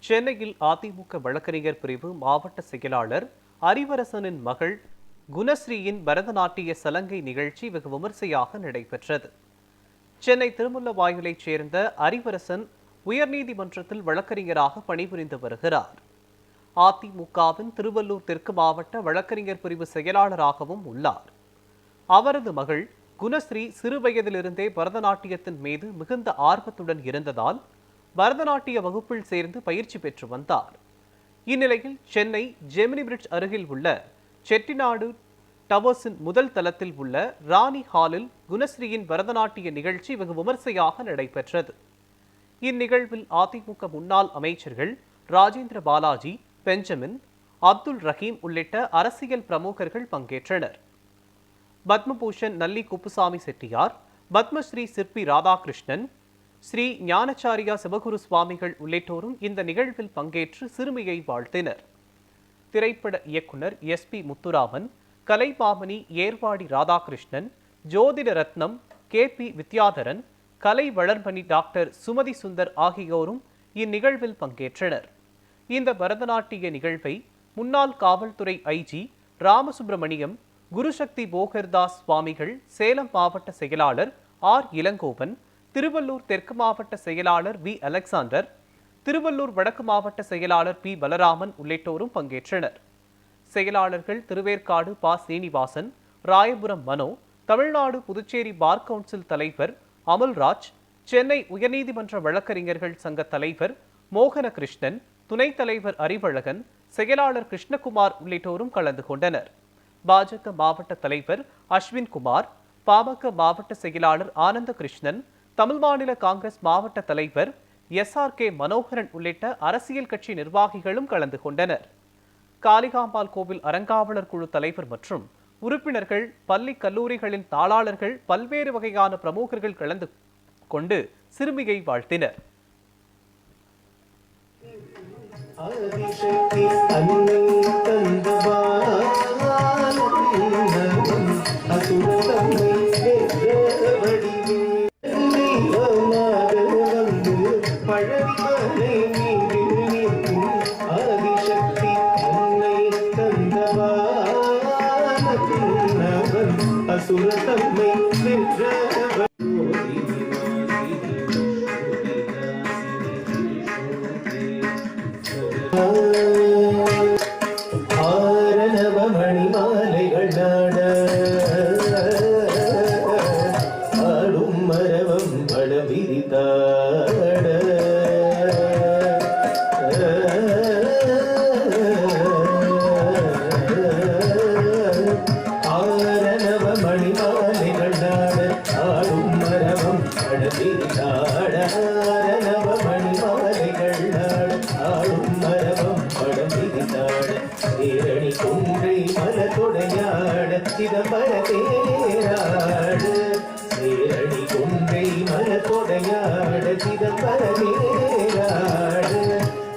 சென்னையில் அதிமுக வழக்கறிஞர் பிரிவு மாவட்ட செயலாளர் அறிவரசனின் மகள் குணஸ்ரீயின் பரதநாட்டிய சலங்கை நிகழ்ச்சி வெகு விமர்சையாக நடைபெற்றது. சென்னை திருமுல்லவாயிலைச் சேர்ந்த அறிவரசன் உயர்நீதிமன்றத்தில் வழக்கறிஞராக பணிபுரிந்து வருகிறார். அதிமுகவின் திருவள்ளூர் தெற்கு மாவட்ட வழக்கறிஞர் பிரிவு செயலாளராகவும் உள்ளார். அவரது மகள் குணஸ்ரீ சிறு வயதிலிருந்தே பரதநாட்டியத்தின் மீது மிகுந்த ஆர்வத்துடன் இருந்ததால் பரதநாட்டிய வகுப்பில் சேர்ந்து பயிற்சி பெற்று வந்தார். இந்நிலையில் சென்னை ஜெமினி பிரிட்ஜ் அருகில் உள்ள செட்டிநாடு டவர்ஸின் முதல் தளத்தில் உள்ள ராணி ஹாலில் குணஸ்ரீயின் பரதநாட்டிய நிகழ்ச்சி வெகு விமர்சையாக நடைபெற்றது. இந்நிகழ்வில் அதிமுக முன்னாள் அமைச்சர்கள் ராஜேந்திர பாலாஜி, பெஞ்சமின், அப்துல் ரஹீம் உள்ளிட்ட அரசியல் பிரமுகர்கள் பங்கேற்றனர். பத்மபூஷன் நல்லி குப்புசாமி செட்டியார், பத்மஸ்ரீ சிற்பி ராதாகிருஷ்ணன், ஸ்ரீ ஞானச்சாரியா சிவகுரு சுவாமிகள் உள்ளிட்டோரும் இந்த நிகழ்வில் பங்கேற்று சிறுமியை வாழ்த்தினர். திரைப்பட இயக்குனர் SP முத்துராமன், கலைமாமணி ஏர்வாடி ராதாகிருஷ்ணன், ஜோதிட ரத்னம் KP வித்யாதரன், கலை வளர்மணி டாக்டர் சுமதி சுந்தர் ஆகியோரும் இந்நிகழ்வில் பங்கேற்றனர். இந்த பரதநாட்டிய நிகழ்வை முன்னாள் காவல்துறை IG ராமசுப்பிரமணியம், குருசக்தி போகர்தாஸ் சுவாமிகள், சேலம் மாவட்ட செயலாளர் R இளங்கோவன், திருவள்ளூர் தெற்கு மாவட்ட செயலாளர் V அலெக்சாண்டர், திருவள்ளூர் வடக்கு மாவட்ட செயலாளர் P பலராமன் உள்ளிட்டோரும் பங்கேற்றனர். செயலாளர்கள் திருவேற்காடு ப சீனிவாசன், ராயபுரம் மனோ, தமிழ்நாடு புதுச்சேரி பார் கவுன்சில் தலைவர் அமல்ராஜ், சென்னை உயர்நீதிமன்ற வழக்கறிஞர்கள் சங்க தலைவர் மோகனகிருஷ்ணன், துணைத் தலைவர் அறிவழகன், செயலாளர் கிருஷ்ணகுமார் உள்ளிட்டோரும் கலந்து கொண்டனர். பாஜக மாவட்ட தலைவர் அஸ்வின் குமார், பாமக மாவட்ட செயலாளர் ஆனந்த கிருஷ்ணன், தமிழ் மாநில காங்கிரஸ் மாவட்ட தலைவர் SRK மனோகரன் உள்ளிட்ட அரசியல் கட்சி நிர்வாகிகளும் கலந்து கொண்டனர். காளிகாம்பாள் கோவில் அறங்காவலர் குழு தலைவர் மற்றும் உறுப்பினர்கள், பள்ளி கல்லூரிகளின் தாளாளர்கள், பல்வேறு வகையான பிரமுகர்கள் கலந்து கொண்டு சிறுமியை வாழ்த்தினர்.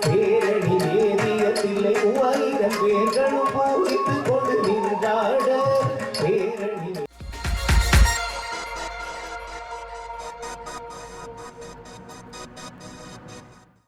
பேரணி வேதியத்தில்லை 3000 பேர்களும் போதித்து